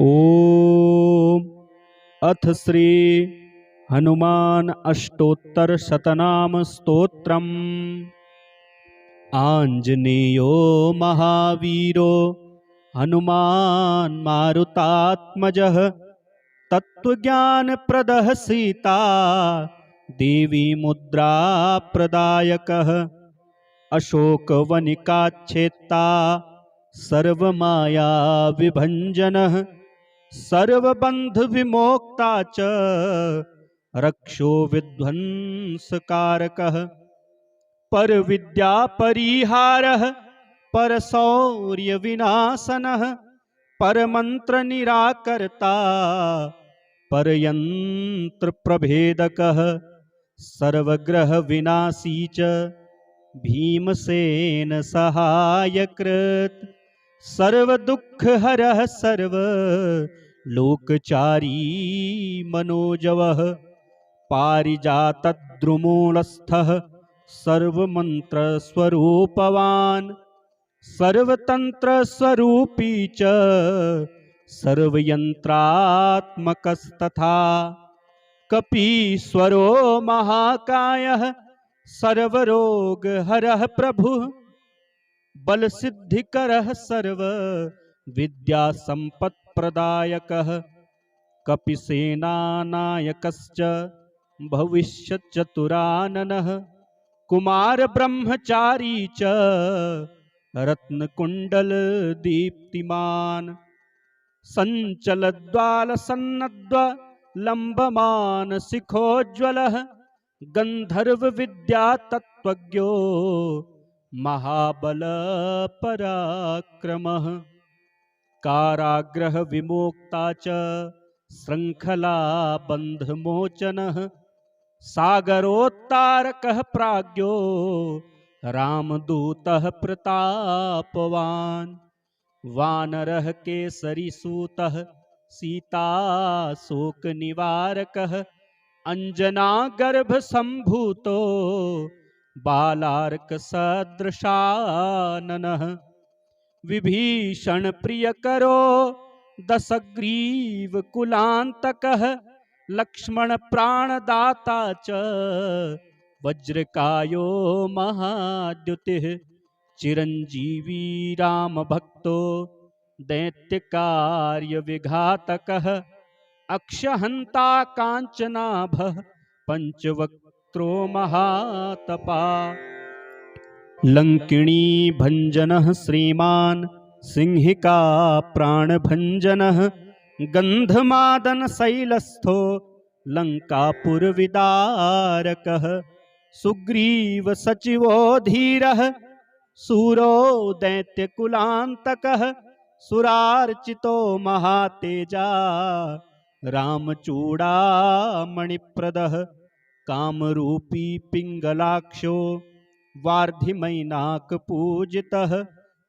ओम अथ श्री हनुमान अष्टोत्तर शतनाम स्तोत्रम्। आंजनेयो महावीरो हनुमान मारुतात्मजः तत्त्वज्ञानप्रदः सीता देवी मुद्रा प्रदायकः अशोकवनिकाच्छेत्ता सर्वमाया विभञ्जनः सर्वबन्धविमोक्ता च रक्षो विध्वंसकारकः परविद्या परिहारः परशौर्यविनाशनः परमन्त्रनिराकर्ता परयन्त्रप्रभेदकः सर्वग्रहविनाशी च भीमसेन सहायकृत् सर्वदुःखहरः सर्वलोकचारी मनोजवः पारिजातद्रुमूलस्थः सर्वमन्त्रस्वरूपवान् सर्वतन्त्रस्वरूपी च सर्वयन्त्रात्मकस्तथा कपीश्वरो महाकायः सर्वरोगहरः प्रभुः बलसिद्धिकरः सर्वविद्यासम्पत्प्रदायकः कपिसेनानायकश्च भविष्यच्चतुराननः कुमारब्रह्मचारी च रत्नकुण्डलदीप्तिमान् सञ्चलद्वालसन्नद्वलम्बमानशिखोज्ज्वलः गन्धर्वविद्यातत्त्वज्ञो महाबलपराक्रमः कारागृहविमोक्ता च शृङ्खलाबन्धमोचनः सागरोत्तारकः प्राज्ञो रामदूतः प्रतापवान् वानरः केसरीसूतः सीताशोकनिवारकः अञ्जनागर्भसम्भूतो बालार्कसदृशाननः विभीषणप्रियकरो दशग्रीवकुलान्तकः लक्ष्मणप्राणदाता च वज्रकायो महाद्युतिः चिरञ्जीवी रामभक्तो दैत्यकार्यविघातकः अक्षहन्ता काञ्चनाभः पञ्चवक्त्रो महातपा लङ्किणी भञ्जनः श्रीमान् सिंहिका प्राणभञ्जनः गन्धमादनशैलस्थो लङ्कापुरविदारकः सुग्रीवसचिवो धीरः सूरो दैत्यकुलान्तकः सुरार्चितो महातेजा रामचूडामणिप्रदः कामरूपी पिङ्गलाक्षो वार्धिमैनाकपूजितः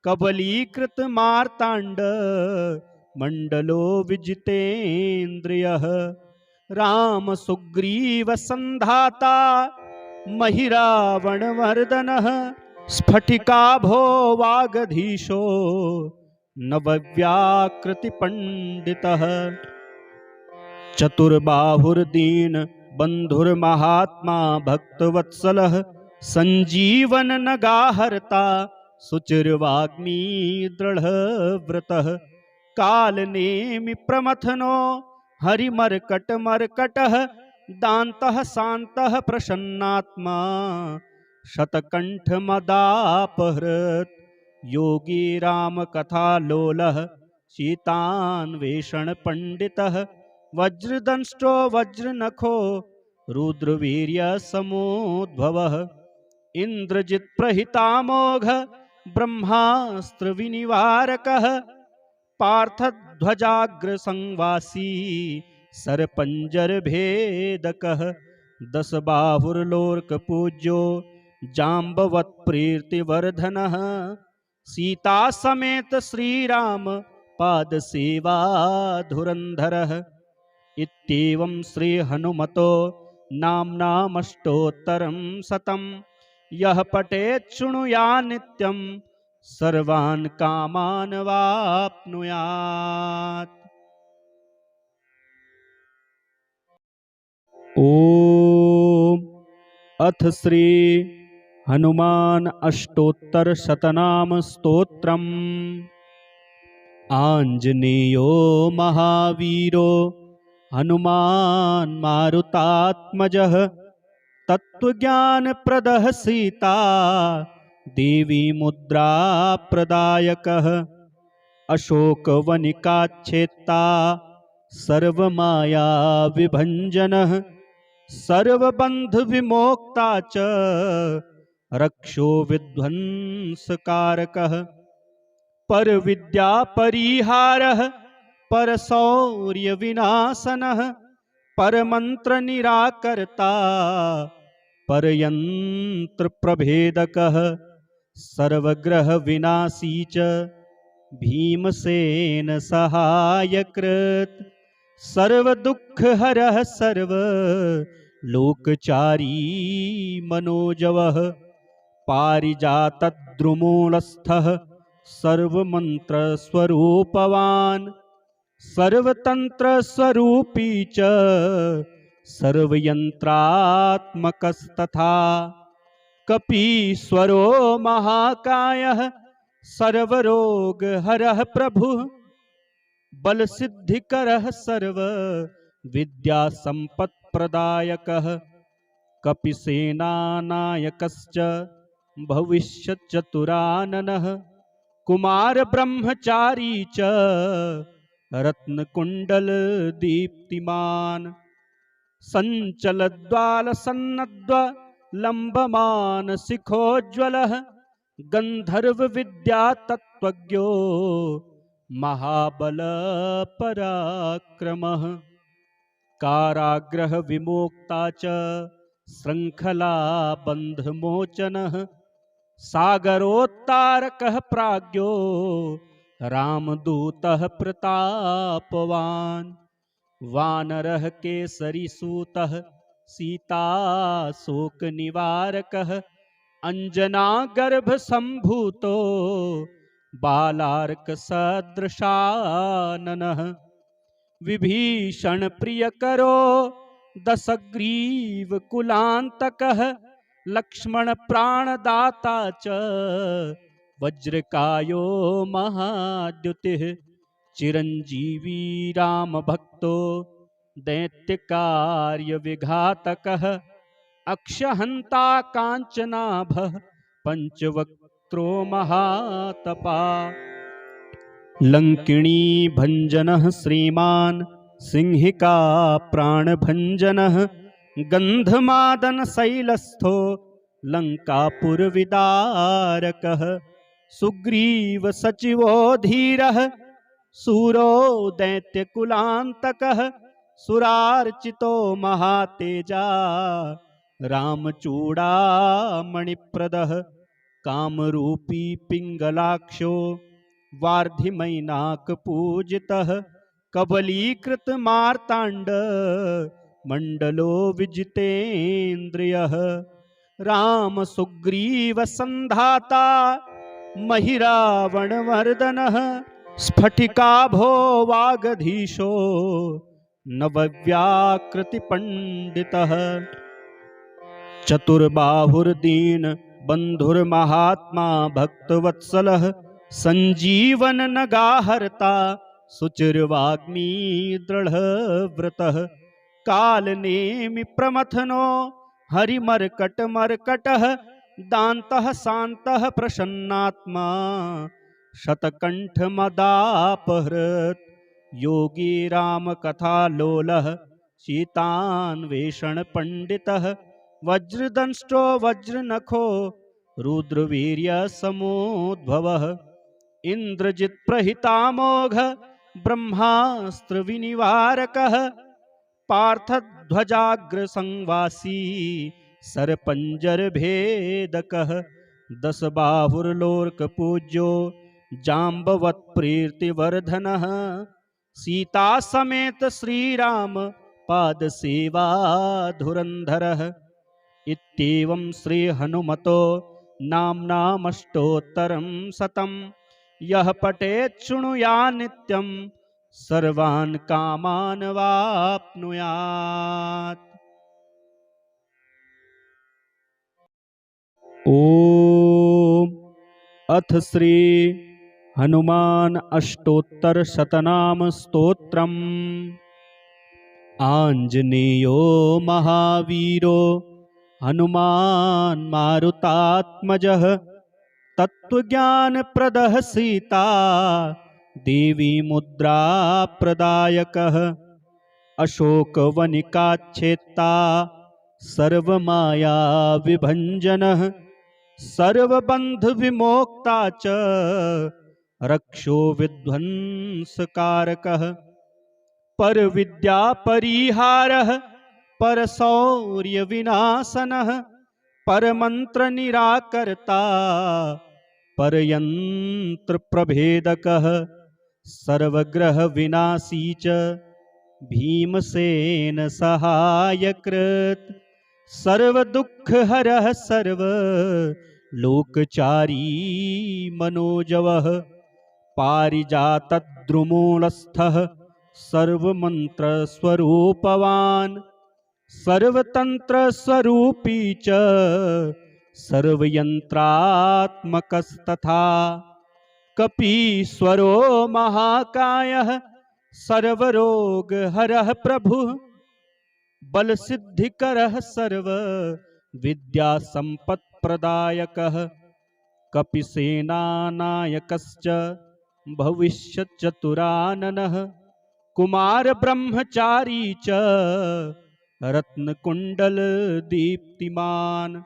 कबलीकृतमार्ताण्ड मण्डलो विजितेन्द्रियः रामसुग्रीवसन्धाता महिरावणमर्दनः स्फटिकाभो वागधीशो नवव्याकृतिपण्डितः चतुर्बाहुर्दीन बन्धुर्महात्मा भक्तवत्सलः सञ्जीवननगाहर्ता शुचिर्वाग्मी दृढव्रतः कालनेमि प्रमथनो हरिमर्कटमर्कटः दान्तः शान्तः प्रसन्नात्मा शतकण्ठमदापहृत् योगी रामकथालोलः सीतान्वेषणपण्डितः वज्रदंष्टो वज्रनखो रुद्रवीर्यसमोद्भवः इन्द्रजित्प्रहितामोघ ब्रह्मास्त्रविनिवारकः पार्थध्वजाग्रसंवासी सरपञ्जरभेदकः दशबाहुर्लोर्कपूज्यो जाम्बवत्प्रीतिवर्धनः सीतासमेत श्रीराम पादसेवाधुरन्धरः इत्येवं श्रीहनुमतो नाम्नामष्टोत्तरं शतं यः पठेत् शृणुयात् नित्यं सर्वान् कामान् वाप्नुयात्। ॐ अथ श्री हनुमान अष्टोत्तर शतनाम स्तोत्रम्। आञ्जनेयो महावीरो हनुमान् मारुतात्मजः तत्त्वज्ञानप्रदः सीता देवी मुद्रा प्रदायकः अशोकवनिकाच्छेत्ता सर्वमाया विभञ्जनः सर्वबन्धविमोक्ता च रक्षो विध्वंसकारकः परविद्या परिहारः परशौर्यविनाशनः परमन्त्रनिराकर्ता परयन्त्रप्रभेदकः सर्वग्रहविनाशी च भीमसेन सहायकृत् सर्वदुःखहरः सर्वलोकचारी मनोजवः पारिजातद्रुमूलस्थः सर्वमन्त्रस्वरूपवान् सर्वतन्त्रस्वरूपी च सर्वयन्त्रात्मकस्तथा कपीश्वरो महाकायः सर्वरोगहरः प्रभुः बलसिद्धिकरः सर्वविद्यासम्पत्प्रदायकः कपिसेनानायकश्च भविष्यच्चतुराननः कुमारब्रह्मचारी च रत्नकुण्डलदीप्तिमान् सञ्चलद्वालसन्नद्वलम्बमानशिखोज्ज्वलः गन्धर्वविद्यातत्त्वज्ञो महाबलपराक्रमः कारागृहविमोक्ता च शृङ्खलाबन्धमोचनः सागरोत्तारकः प्राज्ञो रामदूतः प्रतापवान् वानरः केसरीसूतः सीताशोकनिवारकः अञ्जनागर्भसम्भूतो बालार्कसदृशाननः विभीषणप्रियकरो दशग्रीवकुलान्तकः लक्ष्मणप्राणदाता च वज्रकायो महाद्युतिः चिरञ्जीवी रामभक्तो दैत्यकार्यविघातकः अक्षहन्ता काञ्चनाभः पञ्चवक्त्रो महातपा लङ्किणी भञ्जनः श्रीमान् सिंहिका प्राणभञ्जनः गन्धमादनशैलस्थो लङ्कापुरविदारकः सुग्रीवसचिवो धीरः सूरो दैत्यकुलान्तकः सुरार्चितो महातेजा रामचूडामणिप्रदः कामरूपी पिङ्गलाक्षो वार्धिमैनाकपूजितः कबलीकृतमार्ताण्ड मण्डलो विजितेन्द्रियः रामसुग्रीवसन्धाता महिरावणमर्दनः स्फटिकाभो वागधीशो नवव्याकृतिपण्डितः चतुर्बाहुर्दीन बन्धुर्महात्मा भक्तवत्सलः सञ्जीवननगाहर्ता सुचिर्वाग्मी दृढव्रतः कालनेमि प्रमथनो हरिमर्कटमर्कटः दान्तः शान्तः प्रसन्नात्मा शतकण्ठमदापहृत् योगी रामकथालोलः सीतान्वेषणपण्डितः वज्रदंष्टो वज्रनखो रुद्रवीर्यसमोद्भवः इन्द्रजित्प्रहितामोघ ब्रह्मास्त्रविनिवारकः पार्थध्वजाग्रसंवासी सरपञ्जरभेदकः दशबाहुर्लोर्कपूज्यो जाम्बवत्प्रीतिवर्धनः सीतासमेत श्रीराम पादसेवा धुरन्धरः इत्येवं श्रीहनुमतो नाम्नामष्टोत्तरं शतं यः पठेत् शृणुयात् नित्यं सर्वान् कामान् वाप्नुयात्। ॐ अथ श्री हनुमान अष्टोत्तर शतनाम स्तोत्रम्। आञ्जनेयो महावीरो हनुमान् मारुतात्मजः तत्त्वज्ञानप्रदः सीता देवी मुद्रा प्रदायकः अशोकवनिकाच्छेत्ता सर्वमाया विभञ्जनः सर्वबन्धविमोक्ता च रक्षो विध्वंसकारकः परविद्या परिहारः परशौर्यविनाशनः परमन्त्रनिराकर्ता परयन्त्रप्रभेदकः सर्वग्रहविनाशी च भीमसेन सहायकृत् सर्वदुःखहरः सर्वलोकचारी मनोजवः पारिजातद्रुमूलस्थः सर्वमन्त्रस्वरूपवान् सर्वतन्त्रस्वरूपी च सर्वयन्त्रात्मकस्तथा कपीश्वरो महाकायः सर्वरोगहरः प्रभुः बलसिद्धिकरः सर्वविद्यासम्पत्प्रदायकः कपिसेनानायकश्च भविष्यच्चतुराननः कुमारब्रह्मचारी च रत्नकुण्डलदीप्तिमान्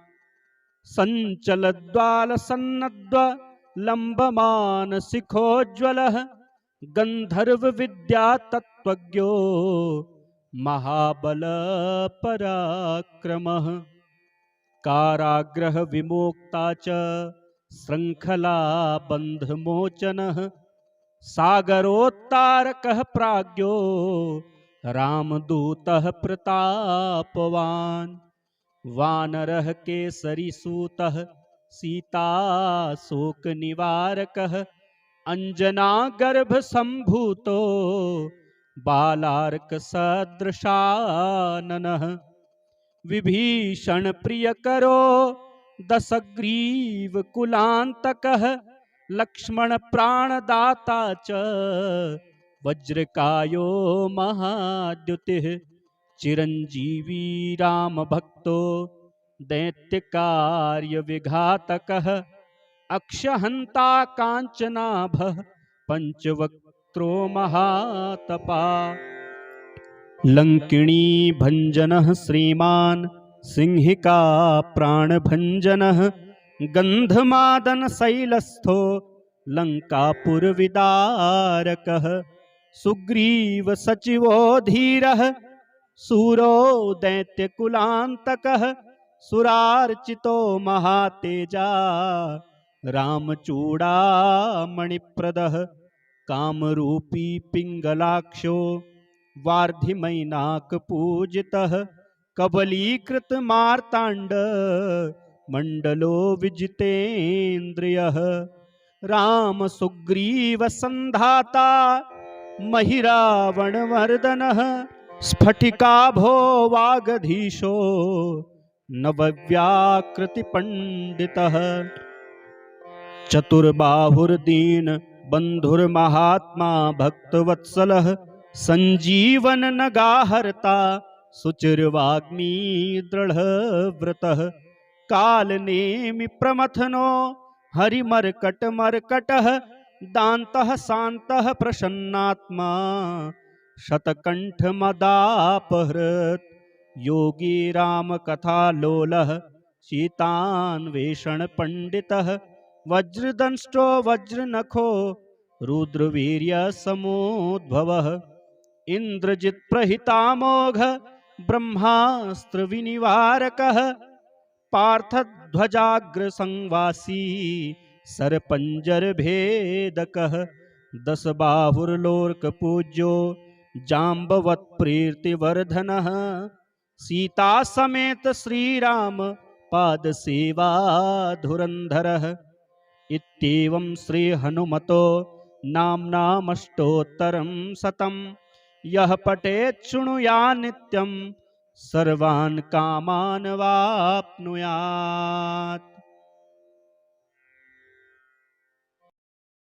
सञ्चलद्वालसन्नद्वलम्बमानशिखोज्ज्वलः गन्धर्वविद्यातत्त्वज्ञो महाबलपराक्रमः कारागृहविमोक्ता च शृङ्खलाबन्धमोचनः सागरोत्तारकः प्राज्ञो रामदूतः प्रतापवान् वानरः केसरीसूतः सीताशोकनिवारकः अञ्जनागर्भसम्भूतो बालार्कसदृशाननः विभीषणप्रियकरो दशग्रीवकुलान्तकः लक्ष्मणप्राणदाता च वज्रकायो महाद्युतिः चिरञ्जीवी रामभक्तो दैत्यकार्यविघातकः अक्षहन्ता काञ्चनाभः पञ्चवक्त्रो महातपा लङ्किणी भञ्जनः श्रीमान् सिंहिका प्राणभञ्जनः गन्धमादनशैलस्थो लङ्कापुरविदारकः सुग्रीवसचिवो धीरः सूरो दैत्यकुलान्तकः सुरार्चितो महातेजा रामचूडामणिप्रदः कामरूपी पिङ्गलाक्षो वार्धिमैनाकपूजितः कबलीकृतमार्ताण्ड मण्डलो विजितेन्द्रियः रामसुग्रीवसन्धाता महिरावणमर्दनः स्फटिकाभो वागधीशो नवव्याकृतिपण्डितः चतुर्बाहुर्दीन बन्धुर्महात्मा भक्तवत्सलः सञ्जीवननगाहर्ता सुचिर्वाग्मी दृढव्रतः कालनेमि प्रमथनो हरिमर्कटमर्कटः दान्तः शान्तः प्रसन्नात्मा शतकण्ठमदापहृत् योगी रामकथालोलः सीतान्वेषणपण्डितः वज्रदंष्टो वज्रनखो रुद्रवीर्यसमोद्भवः इन्द्रजित्प्रहितामोघ ब्रह्मास्त्रविनिवारकः पार्थध्वजाग्रसंवासी सरपञ्जरभेदकः दशबाहुर्लोर्कपूज्यो जाम्बवत्प्रीतिवर्धनः सीतासमेत श्रीराम पादसेवा धुरन्धरः इत्येवं श्रीहनुमतो नाम्नामष्टोत्तरं शतं यः पठेत् शृणुयात् नित्यं सर्वान् कामान् वाप्नुयात्।